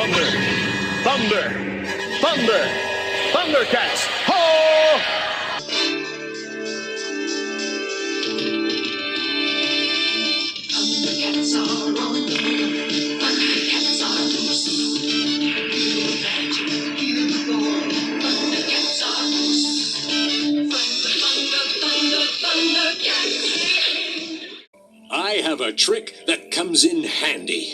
Thunder! Thunder! Thunder! Thundercats! Ho! Thundercats are on the move. Thundercats are loose. Feel the magic, feel the roar. Thundercats are loose. Thundercats. I have a trick that comes in handy.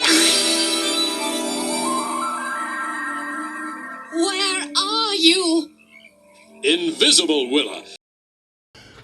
Where are you? Invisible Willa.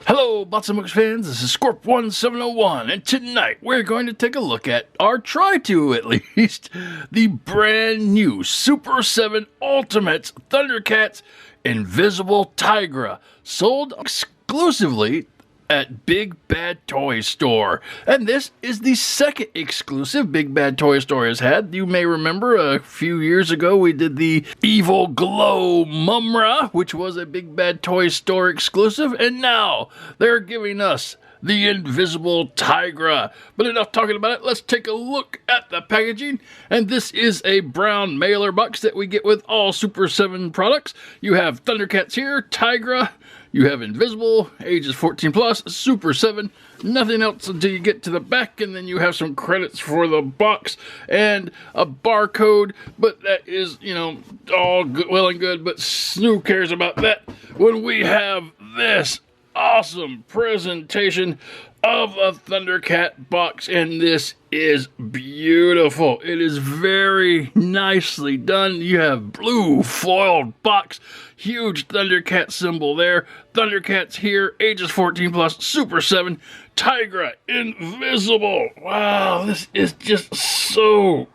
Hello, Bots and Books fans, this is Scorp1701, and tonight we're going to take a look at, or try to at least, the brand new Super 7 Ultimates Thundercats Invisible Tygra, sold exclusively at Big Bad Toy Store. And this is the second exclusive Big Bad Toy Store has had. You may remember a few years ago we did the Evil Glow Mumra, which was a Big Bad Toy Store exclusive, and now they're giving us the Invisible Tygra. But enough talking about it, let's take a look at the packaging. And this is a brown mailer box that we get with all Super 7 products. You have Thundercats here, Tygra, you have Invisible, ages 14 plus, Super 7, nothing else until you get to the back, and then you have some credits for the box and a barcode, but that is, you know, all good, well and good, but who cares about that when we have this awesome presentation of a Thundercat box, and this is beautiful. It is very nicely done. You have blue foiled box, huge Thundercat symbol there. Thundercats here, ages 14 plus, Super 7, Tygra, Invisible. Wow, this is just so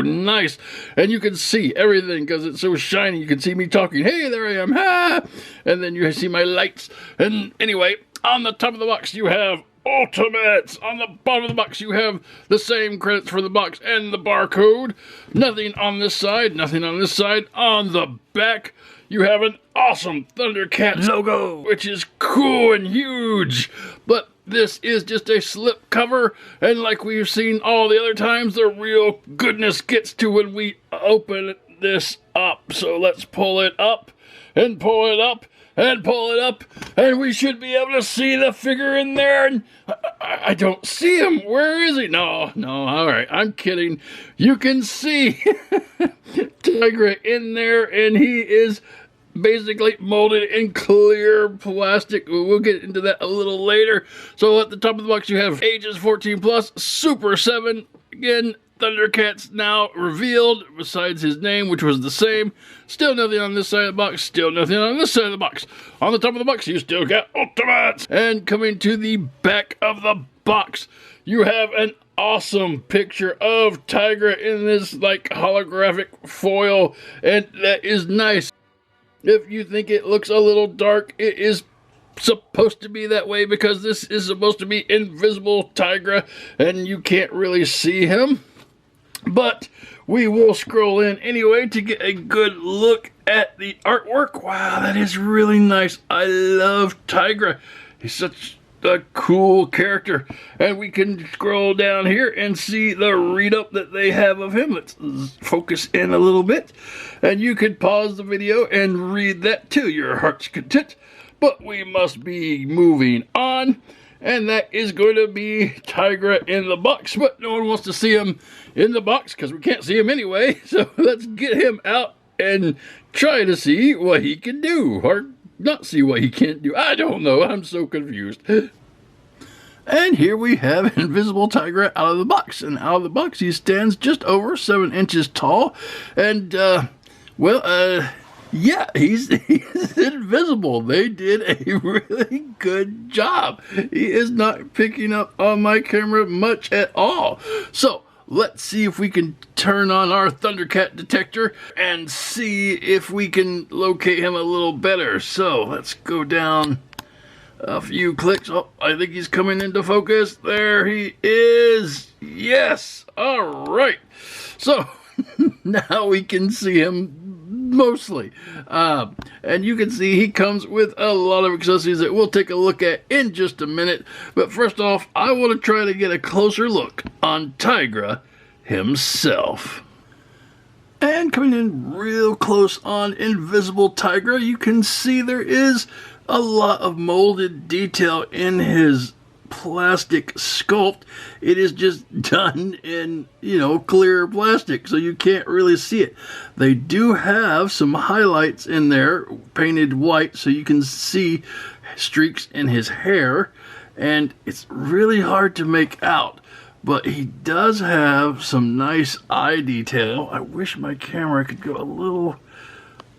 nice. And you can see everything because it's so shiny. You can see me talking, hey, there I am, ha! And then you see my lights. And anyway, on the top of the box, you have Ultimates. On the bottom of the box, you have the same credits for the box and the barcode. Nothing on this side, nothing on this side. On the back, you have an awesome Thundercats logo, which is cool and huge. But this is just a slip cover, and like we've seen all the other times, the real goodness gets to when we open this up. So let's pull it up, and pull it up, and pull it up, and we should be able to see the figure in there, and I don't see him. Where is he? No, all right, I'm kidding. You can see Tygra in there, and he is basically molded in clear plastic. We'll get into that a little later. So at the top of the box, you have ages 14 plus, Super 7, again, Thundercats now revealed, besides his name, which was the same. Still nothing on this side of the box, still nothing on this side of the box. On the top of the box, you still got Ultimates. And coming to the back of the box, you have an awesome picture of Tygra in this, like, holographic foil, and that is nice. If you think it looks a little dark, it is supposed to be that way because this is supposed to be Invisible Tygra, and you can't really see him. But we will scroll in anyway to get a good look at the artwork. Wow, that is really nice. I love Tygra. He's such a cool character. And we can scroll down here and see the read-up that they have of him. Let's focus in a little bit. And you can pause the video and read that to your heart's content. But we must be moving on. And that is going to be Tygra in the box. But no one wants to see him in the box because we can't see him anyway. So let's get him out and try to see what he can do. Or not see what he can't do. I don't know. I'm so confused. And here we have Invisible Tygra out of the box. And out of the box, he stands just over 7 inches tall. And, yeah, he's invisible. They did a really good job. He is not picking up on my camera much at all. So let's see if we can turn on our Thundercat detector and see if we can locate him a little better. So let's go down a few clicks. Oh, I think he's coming into focus. There he is. Yes. All right. So now we can see him mostly. And you can see he comes with a lot of accessories that we'll take a look at in just a minute. But first off, I want to try to get a closer look on Tygra himself. And coming in real close on Invisible Tygra, you can see there is a lot of molded detail in his plastic sculpt. It is just done in, clear plastic, so you can't really see it. They do have some highlights in there, painted white, so you can see streaks in his hair, and it's really hard to make out. But he does have some nice eye detail. I wish my camera could go a little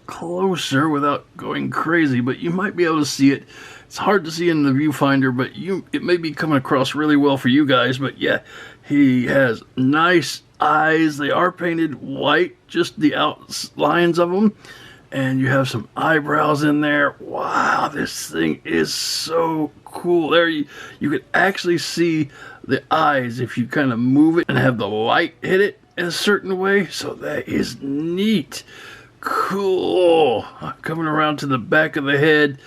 closer without going crazy, but you might be able to see it. It's hard to see in the viewfinder, but it may be coming across really well for you guys. But yeah, he has nice eyes. They are painted white, just the outlines of them. And you have some eyebrows in there. Wow, this thing is so cool. There you can actually see the eyes if you kind of move it and have the light hit it in a certain way. So that is neat. Cool. Coming around to the back of the head.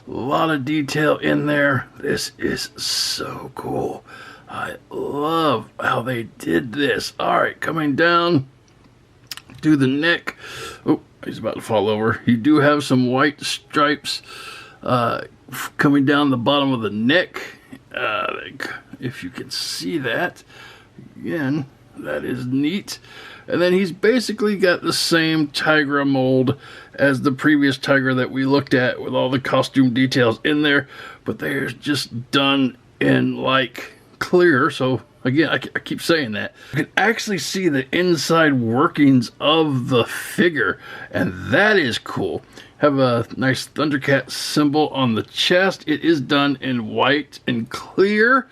A lot of detail in there. This is so cool. I love how they did this. Alright, coming down to the neck. Oh, he's about to fall over. You do have some white stripes coming down the bottom of the neck. If you can see that. Again, that is neat. And then he's basically got the same Tygra mold as the previous Tygra that we looked at, with all the costume details in there, but they're just done in like clear. So again, I keep saying that. You can actually see the inside workings of the figure, and that is cool. Have a nice Thundercat symbol on the chest. It is done in white and clear.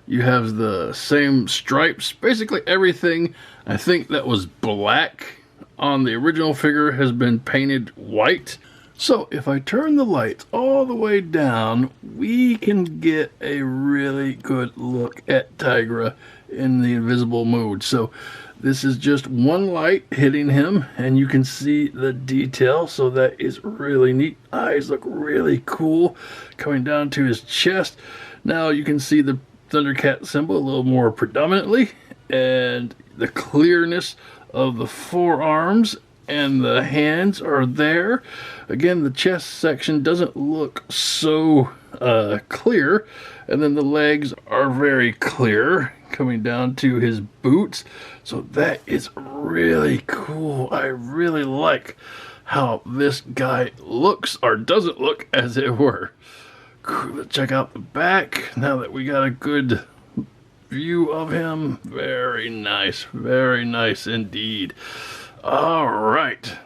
You have the same stripes. Basically everything, I think, that was black on the original figure has been painted white. So if I turn the lights all the way down, we can get a really good look at Tygra in the invisible mode. So this is just one light hitting him, and you can see the detail, so that is really neat. Eyes look really cool. Coming down to his chest, now you can see the Thundercat symbol a little more predominantly, and the clearness of the forearms and the hands are there. Again, the chest section doesn't look so clear, and then the legs are very clear coming down to his boots. So that is really cool. I really like how this guy looks, or doesn't look, as it were. Let's check out the back now that we got a good view of him. Very nice indeed. All right,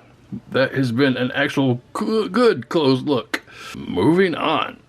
that has been an actual good close look. Moving on.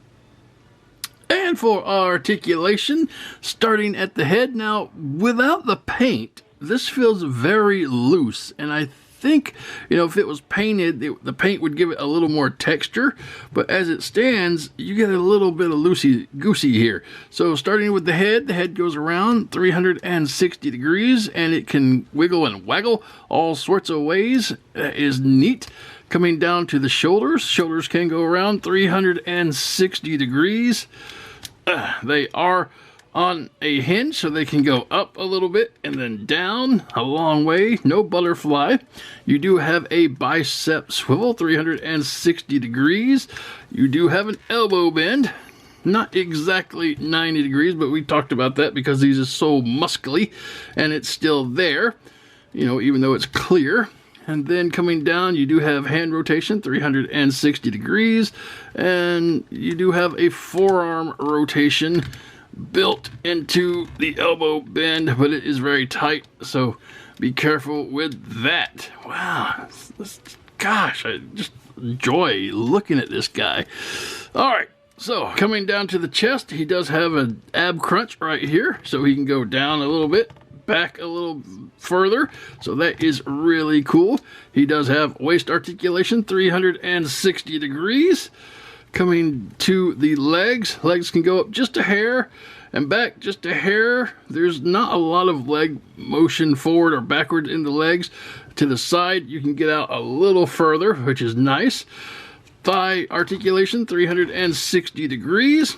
And for our articulation, starting at the head. Now, without the paint, this feels very loose, and I think, if it was painted, the paint would give it a little more texture, but as it stands, you get a little bit of loosey-goosey here. So starting with the head goes around 360 degrees, and it can wiggle and waggle all sorts of ways. That is neat. Coming down to the shoulders can go around 360 degrees. They are on a hinge, so they can go up a little bit and then down a long way. No butterfly. You do have a bicep swivel, 360 degrees. You do have an elbow bend, not exactly 90 degrees, but we talked about that because these are so muscly, and it's still there, even though it's clear. And then coming down, you do have hand rotation, 360 degrees, and you do have a forearm rotation built into the elbow bend, but it is very tight, so be careful with that. Wow, gosh, I just enjoy looking at this guy. All right, so coming down to the chest, he does have an ab crunch right here, so he can go down a little bit, back a little further, so that is really cool. He does have waist articulation, 360 degrees. Coming to the legs can go up just a hair and back just a hair. There's not a lot of leg motion forward or backward in the legs. To the side, you can get out a little further, which is nice. Thigh articulation, 360 degrees.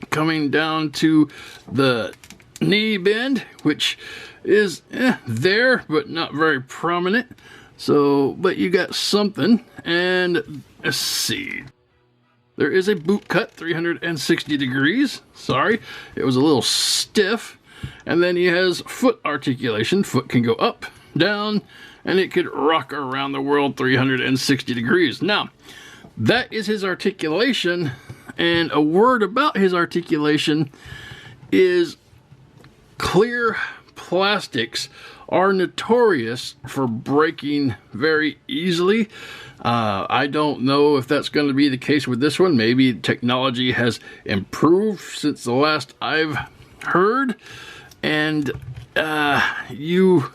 Coming down to the knee bend, which is there, but not very prominent. So, but you got something. And let's see. There is a boot cut, 360 degrees. Sorry, it was a little stiff. And then he has foot articulation. Foot can go up, down, and it could rock around the world 360 degrees. Now, that is his articulation. And a word about his articulation is clear plastics are notorious for breaking very easily. I don't know if that's going to be the case with this one. Maybe technology has improved since the last I've heard, and you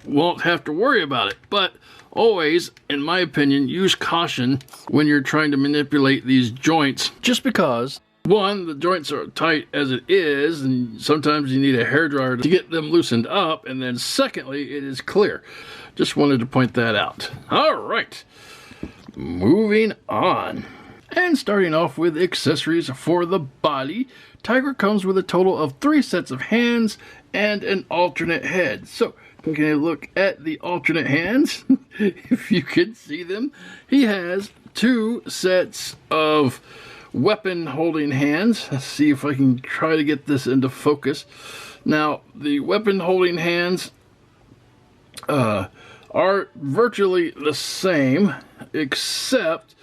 won't have to worry about it. But always, in my opinion, use caution when you're trying to manipulate these joints, just because, one, the joints are tight as it is, and sometimes you need a hairdryer to get them loosened up, and then secondly, it is clear. Just wanted to point that out. All right, moving on. And starting off with accessories for the body, Tygra comes with a total of 3 sets of hands and an alternate head. So, taking a look at the alternate hands, if you can see them, he has 2 sets of weapon holding hands. Let's see if I can try to get this into focus. Now, the weapon holding hands are virtually the same, except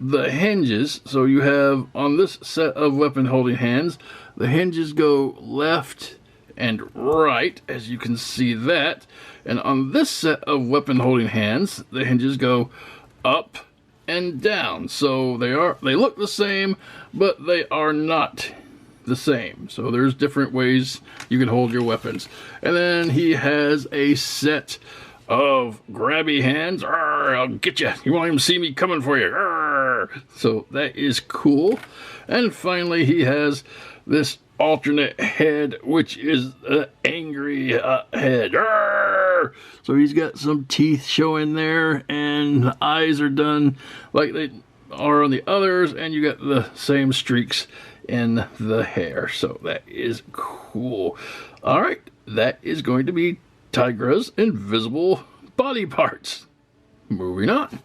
the hinges. So you have on this set of weapon holding hands, the hinges go left and right, as you can see that. And on this set of weapon holding hands, the hinges go up and down. So they look the same, but they are not the same. So there's different ways you can hold your weapons. And then he has a set of grabby hands. Arr, I'll get you. You won't even see me coming for you. Arr. So that is cool. And finally, he has this alternate head, which is an angry head. Arr! So he's got some teeth showing there, and the eyes are done like they are on the others, and you got the same streaks in the hair. So that is cool. All right, that is going to be Tygra's invisible body parts. Moving on.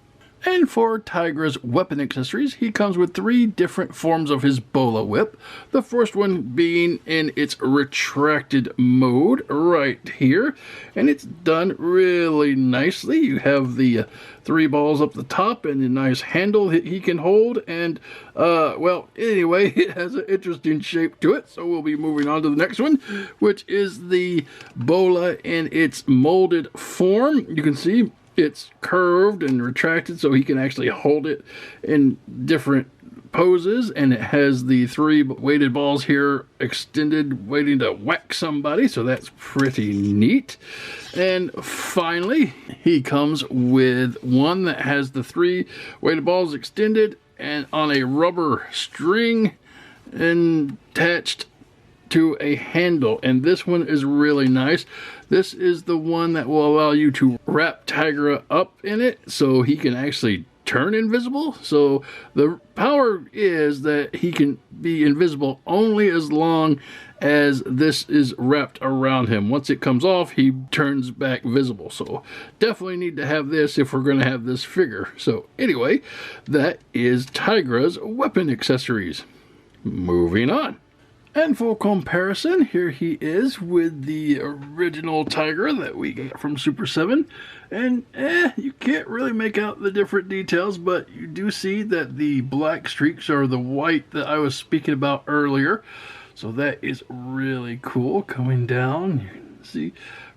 And for Tygra's weapon accessories, he comes with 3 different forms of his bola whip. The first one being in its retracted mode right here. And it's done really nicely. You have the 3 balls up the top and a nice handle that he can hold. And, well, anyway, it has an interesting shape to it. So we'll be moving on to the next one, which is the bola in its molded form. You can see it's curved and retracted so he can actually hold it in different poses, and it has the 3 weighted balls here extended waiting to whack somebody, so that's pretty neat. And finally, he comes with one that has the 3 weighted balls extended and on a rubber string and attached to a handle, and this one is really nice. This is the one that will allow you to wrap Tygra up in it so he can actually turn invisible. So the power is that he can be invisible only as long as this is wrapped around him. Once it comes off, he turns back visible. So definitely need to have this if we're going to have this figure. So anyway, that is Tygra's weapon accessories. Moving on. And for comparison, here he is with the original Tygra that we got from Super 7. And you can't really make out the different details, but you do see that the black streaks are the white that I was speaking about earlier. So that is really cool coming down. You can see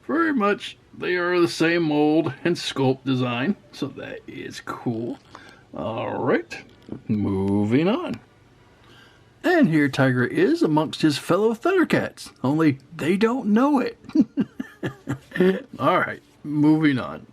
very much they are the same mold and sculpt design. So that is cool. All right, moving on. And here Tygra is amongst his fellow Thundercats, only they don't know it. Alright, moving on.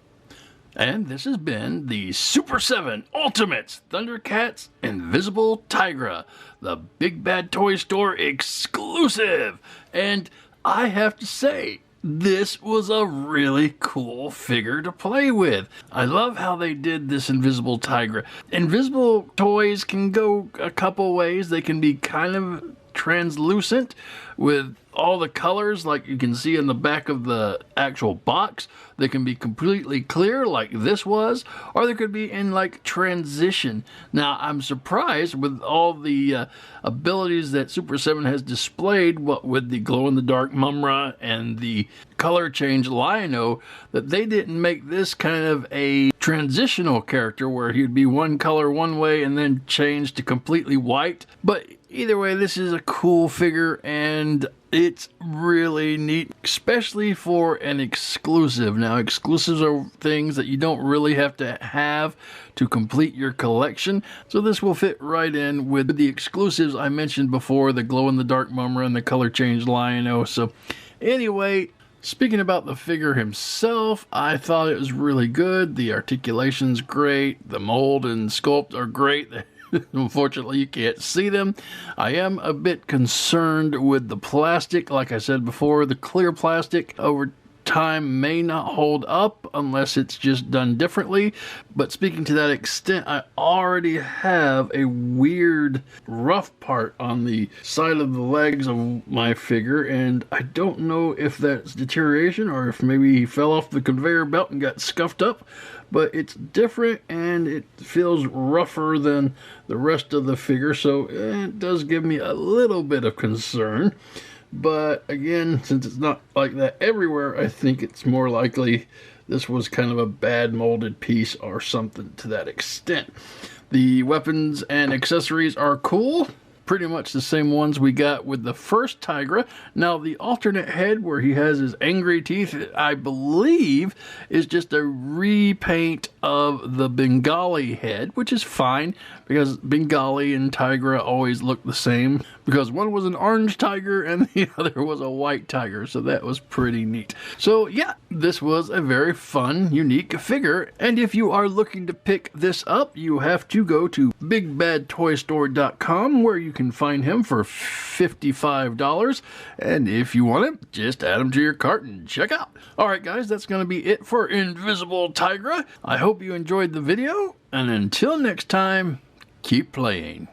And this has been the Super 7 Ultimates Thundercats Invisible Tygra, the Big Bad Toy Store exclusive. And I have to say, this was a really cool figure to play with. I love how they did this invisible Tygra. Invisible toys can go a couple ways. They can be kind of translucent with all the colors like you can see in the back of the actual box. They can be completely clear like this was, or they could be in like transition. Now I'm surprised with all the abilities that Super 7 has displayed, what with the glow-in-the-dark Mumra and the color change Lion-O, that they didn't make this kind of a transitional character where he'd be one color one way and then change to completely white. But either way, this is a cool figure and it's really neat, especially for an exclusive. Now, exclusives are things that you don't really have to complete your collection, so this will fit right in with the exclusives I mentioned before, the glow-in-the-dark Mumra and the color change Lion-O. So anyway, speaking about the figure himself, I thought it was really good. The articulation's great, the mold and sculpt are great. Unfortunately, you can't see them. I am a bit concerned with the plastic. Like I said before, the clear plastic over time may not hold up unless it's just done differently. But speaking to that extent, I already have a weird rough part on the side of the legs of my figure, and I don't know if that's deterioration or if maybe he fell off the conveyor belt and got scuffed up. But it's different and it feels rougher than the rest of the figure, so it does give me a little bit of concern. But again, since it's not like that everywhere, I think it's more likely this was kind of a bad molded piece or something to that extent. The weapons and accessories are cool. Pretty much the same ones we got with the first Tygra. Now, the alternate head where he has his angry teeth, I believe, is just a repaint of the Bengali head, which is fine because Bengali and Tygra always look the same, because one was an orange tiger and the other was a white tiger, so that was pretty neat. So yeah, this was a very fun, unique figure, and if you are looking to pick this up, you have to go to BigBadToyStore.com, where you can find him for $55, and if you want him, just add him to your cart and check out. Alright guys, that's going to be it for Invisible Tygra. I hope you enjoyed the video, and until next time, keep playing.